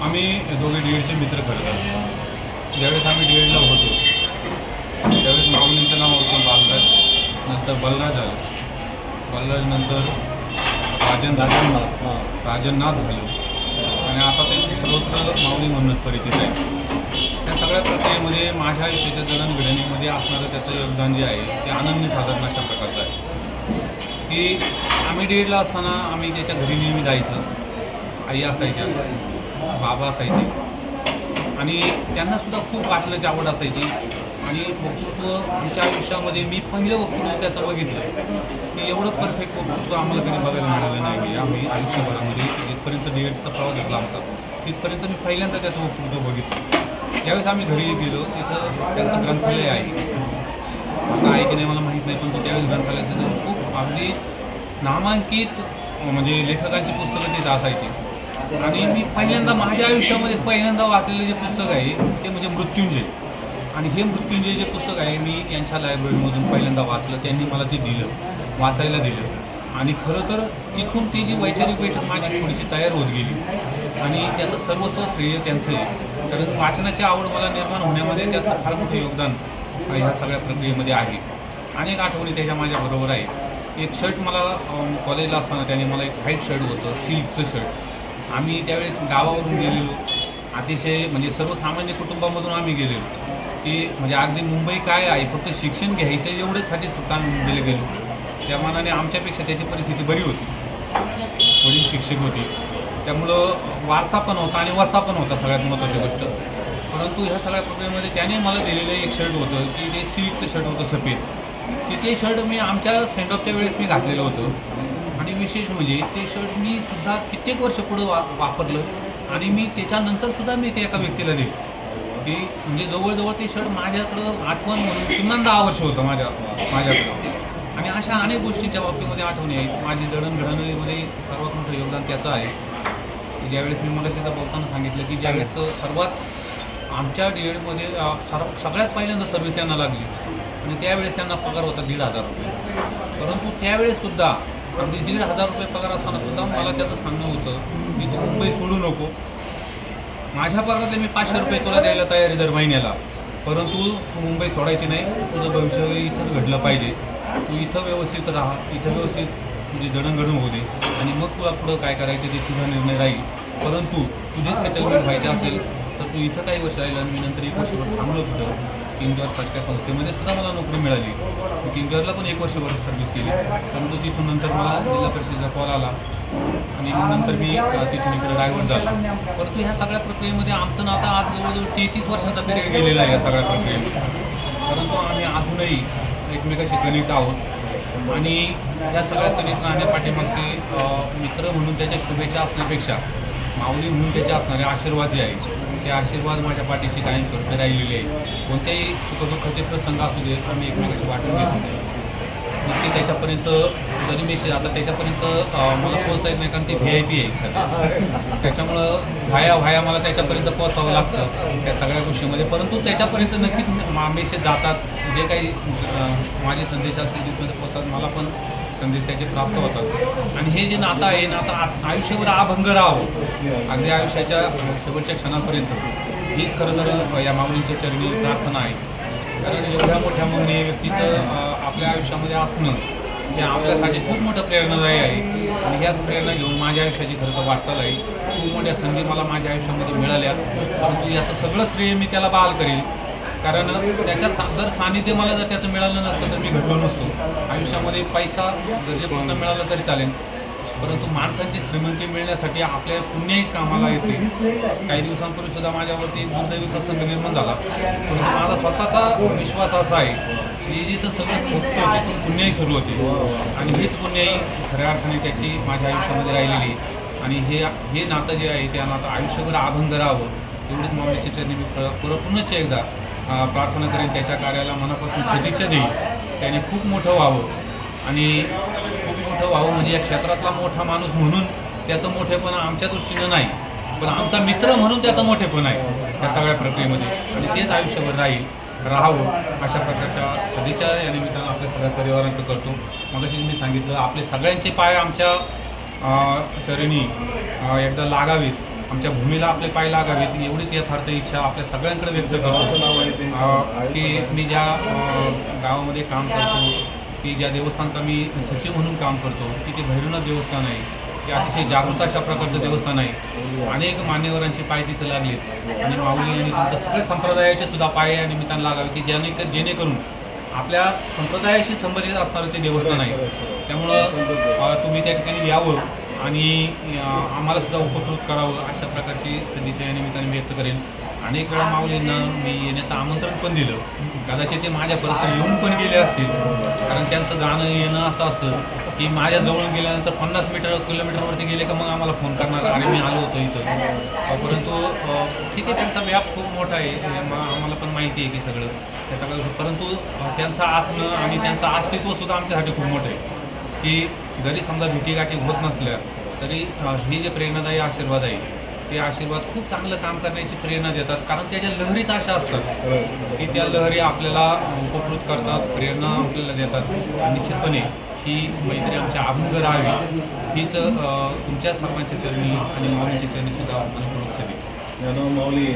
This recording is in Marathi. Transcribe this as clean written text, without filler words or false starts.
आम्ही दोघे डी.एडचे मित्र खरं तर. ज्यावेळेस आम्ही डी.एडला होतो त्यावेळेस माऊलींचं नाव होतं बालराज, नंतर बलराज झालं, बलराज नंतर राजननाथ झालं आणि आता त्यांची सर्वत्र माऊली म्हणूनच परिचित आहे. त्या सगळ्या प्रक्रियेमध्ये माझ्या आयुष्याच्या जडणघडणीमध्ये असणारं त्याचं योगदान जे आहे ते अनन्यसाधारण अशा प्रकारचं आहे की आम्ही डी.एडला असताना आम्ही त्याच्या घरी नेहमी जायचं. आई असायच्या, बाबा असायचे आणि त्यांनासुद्धा खूप वाचनाची आवड असायची आणि वक्तृत्व आमच्या आयुष्यामध्ये मी पहिलं वक्तृत्व त्याचं बघितलं की एवढं परफेक्ट वक्तृत्व आम्हाला कधी बघायला मिळालं नाही. आम्ही आयुष्यभरामध्ये जिथपर्यंत डी.एडचा प्रवास घेतला आमचा तिथपर्यंत मी पहिल्यांदा त्याचं वक्तृत्व बघितलं. ज्यावेळेस आम्ही घरी गेलो तिथं त्यांचं ग्रंथालय आहे, आता आहे की नाही मला माहीत नाही, पण त्यावेळेस ग्रंथालयाचं खूप अगदी नामांकित म्हणजे लेखकांची पुस्तकं तिथं असायची आणि मी पहिल्यांदा माझ्या आयुष्यामध्ये पहिल्यांदा वाचलेलं जे पुस्तक आहे ते म्हणजे मृत्युंजय. आणि हे मृत्युंजय जे पुस्तक आहे मी यांच्या लायब्ररीमधून पहिल्यांदा वाचलं, त्यांनी मला ते दिलं, वाचायला दिलं आणि खरं तर तिथून ती जी वैचारिक बैठक माझी थोडीशी तयार होत गेली आणि त्याचं सर्वस्व श्रेय त्यांचं आहे. कारण वाचनाची आवड मला निर्माण होण्यामध्ये त्याचं फार मोठं योगदान ह्या सगळ्या प्रक्रियेमध्ये आहे. अनेक आठवणी त्याच्या माझ्याबरोबर आहे. एक शर्ट मला कॉलेजला असताना त्याने मला एक व्हाईट शर्ट होतं, सिल्कचं शर्ट. आम्ही त्यावेळेस गावावरून गेलेलो, अतिशय म्हणजे सर्वसामान्य कुटुंबामधून आम्ही गेलेलो की म्हणजे अगदी मुंबई काय आहे, फक्त शिक्षण घ्यायचं एवढ्यासाठी सुद्धा मुंबईला गेलो. त्या मानाने आमच्यापेक्षा त्याची परिस्थिती बरी होती, वडील शिक्षक होते, त्यामुळं वारसा पण होता आणि वसा पण होता सगळ्यात महत्त्वाची गोष्ट. परंतु ह्या सगळ्या प्रक्रियेमध्ये त्याने मला दिलेलं एक शर्ट होतं की ते सिल्कचं शर्ट होतं सफेद. ते शर्ट मी आमच्या सेंडऑफच्या वेळेस मी घातलेलं होतं आणि विशेष म्हणजे ते शर्ट मी सुद्धा कित्येक वर्ष पुढं वापरलं आणि मी त्याच्यानंतरसुद्धा मी ते एका व्यक्तीला दिलं की म्हणजे जवळजवळ ते शर्ट माझ्याकडं आठवण म्हणून किमान 10 वर्ष होतं माझ्याकडं. आणि अशा अनेक गोष्टींच्या बाबतीमध्ये आठवणी आहेत. माझी जडणघडणीमध्ये सर्वात मोठं योगदान त्याचं आहे की ज्यावेळेस मी मला तिथं बोलताना सांगितलं की ज्यावेळेस सर्वात आमच्या डी.एडमध्ये सगळ्यात पहिल्यांदा सर्व्हिस त्यांना लागली आणि त्यावेळेस त्यांना पगार होता 1,500 रुपये. परंतु त्यावेळेससुद्धा अगदी 1,500 रुपये पगार असतानासुद्धा मला त्याचं सांगणं होतं की तू मुंबई सोडू नको, माझ्या पगारातले मी 500 रुपये तुला द्यायला तयार आहे दर महिन्याला, परंतु तू मुंबई सोडायची नाही, तुझं भविष्य इथंच घडलं पाहिजे, तू इथं व्यवस्थित राहा, इथं व्यवस्थित तुझी जडणघडण होऊ दे आणि मग तुला पुढं काय करायचं ते तुझा निर्णय राहील. परंतु तुझी सेटलमेंट व्हायची असेल तर तू इथं काही वर्ष राहिलं आणि मी नंतर 1 वर्षभर थांबलो तिथं. किंग जॉर्जसारख्या संस्थेमध्ये सुद्धा मला नोकरी मिळाली. मी किंग जॉर्जला पण 1 वर्षभर सर्व्हिस केली, परंतु तिथून नंतर मला जिल्हा परिषदेचा कॉल आला आणि मग नंतर मी तिथून इकडे डायव्हर्ट झालो. परंतु ह्या सगळ्या प्रक्रियेमध्ये आमचं नातं आज जवळजवळ 33 वर्षांचा पिरियड गेलेला आहे या सगळ्या प्रक्रियेमध्ये. परंतु आम्ही अजूनही एकमेकाशी कनेक्ट आहोत आणि ह्या सगळ्या कनेक्ट राहण्यापाठीमागचे मित्र म्हणून त्याच्या शुभेच्छा असण्यापेक्षा माऊली म्हणून त्याचे असणारे आशीर्वाद जे आहे ते आशीर्वाद माझ्या पाठीशी कायमस्वरूपी राहिलेले आहे. कोणत्याही सुखदुःखाचे प्रसंग असू दे आम्ही एकमेकाशी वाटून घेतो. नक्की त्याच्यापर्यंत जरी मेसेज आता त्याच्यापर्यंत मला पोहोचता येत नाही कारण ते VIP आहे सध्या, त्याच्यामुळं व्हाया मला त्याच्यापर्यंत पोहोचावं लागतं त्या सगळ्या गोष्टीमध्ये. परंतु त्याच्यापर्यंत नक्कीच मेसेज जातात, जे काही माझे संदेश असतील तिथपर्यंत पोहोचतात, मला पण संदेश त्याचे प्राप्त होतात. आणि हे जे नातं आहे नातं आयुष्यभर अभंग राहावं अगदी आयुष्याच्या शेवटच्या क्षणापर्यंत, हीच खरं तर या माऊलींच्या चरणी प्रार्थना आहे. कारण एवढ्या मोठ्या महनीय व्यक्तीचं आपल्या आयुष्यामध्ये असणं हे आपल्यासाठी खूप मोठं प्रेरणादायी आहे आणि ह्याच प्रेरणा घेऊन माझ्या आयुष्याची खरं तर वाटचाल आहे. खूप मोठ्या संधी मला माझ्या आयुष्यामध्ये मिळाल्या, परंतु याचं सगळं श्रेय मी त्याला बहाल करेल. कारण त्याच्या जर सानिध्य मला जर त्याचं मिळालं नसतं तर मी घडलो नसतो. आयुष्यामध्ये पैसा गरजेपुरता मिळाला तरी चालेल, परंतु माणसांची श्रीमंती मिळण्यासाठी आपल्या पुण्याहीच कामाला येते. काही दिवसांपूर्वीसुद्धा माझ्यावरती एक दुर्दैवी प्रसंग निर्माण झाला, परंतु माझा स्वतःचा विश्वास असा आहे की जिथं सगळं थोपतं तिथून पुण्याही सुरू होते आणि हीच पुण्याही खऱ्या अर्थाने त्याची माझ्या आयुष्यामध्ये राहिलेली. आणि हे नातं जे आहे त्या नातं आयुष्यभर अभंग राहावं एवढीच माऊलीच्या चरणी मी पुन्हा एकदा प्रार्थना करेन. त्याच्या कार्याला मनापासून सदिच्छा देईल. त्याने खूप मोठं व्हावं आणि खूप मोठं व्हावं म्हणजे या क्षेत्रातला मोठा माणूस म्हणून त्याचं मोठेपणा आमच्या दृष्टीनं नाही, पण आमचा मित्र म्हणून त्याचं मोठेपण आहे या सगळ्या प्रक्रियेमध्ये आणि तेच आयुष्यभर राहावं अशा प्रकारच्या सदिच्छा या निमित्तानं आपल्या सगळ्या परिवारांकडे करतो. मगाशी मी सांगितलं आपले सगळ्यांचे पाय आमच्या चरणी एकदा लागावेत आमच्या भूमीला आपले पाय लागावेत एवढीच यथार्थ इच्छा आपल्या सगळ्यांकडे व्यक्त करतो की मी ज्या गावामध्ये काम करतो की ज्या देवस्थानचा मी सचिव म्हणून काम करतो की ते भैरवनाथ देवस्थान आहे, ते अतिशय जागृत अशा प्रकारचं देवस्थान आहे. अनेक मान्यवरांचे पाय तिथं लागलेत आणि माऊली आणि तुमच्या सगळ्या संप्रदायाचे सुद्धा पाय या निमित्तानं लागावे की जेणेकरून आपल्या संप्रदायाशी संबंधित असणारं ते देवस्थान आहे. त्यामुळं तुम्ही त्या ठिकाणी यावं आणि आम्हाला सुद्धा उपकृत करावं अशा प्रकारची सदिच्छा या निमित्ताने व्यक्त करेन. अनेक वेळा माऊलींना मी येण्याचं आमंत्रण पण दिलं, कदाचित ते माझ्यापर्यंत येऊन पण गेले असतील, कारण त्यांचं गाणं येणं असं असतं की माझ्या जवळून गेल्यानंतर 50 किलोमीटरवरती गेले का मग आम्हाला फोन करणार, अरे मी आलो होतो इथं. परंतु ठीक आहे, त्यांचा व्याप खूप मोठा आहे, आम्हाला पण माहिती आहे की सगळं त्या सगळ्या गोष्टी, परंतु त्यांचं असणं आणि त्यांचं अस्तित्वसुद्धा आमच्यासाठी खूप मोठं आहे की जरी समजा भेटीगाठी होत नसल्या तरी हे जे प्रेरणादायी आशीर्वाद आहे ते आशीर्वाद खूप चांगलं काम करण्याची प्रेरणा देतात, कारण त्याच्या लहरीच अशा असतात की त्या लहरी आपल्याला उपकृत करतात, प्रेरणा आपल्याला देतात. निश्चितपणे ही मैत्री आमच्या अभंग राहावी हीच तुमच्या सर्वांच्या चरणी आणि माऊलीच्या चरणी सुद्धा मनपूर्वक सदिच्छा. माऊली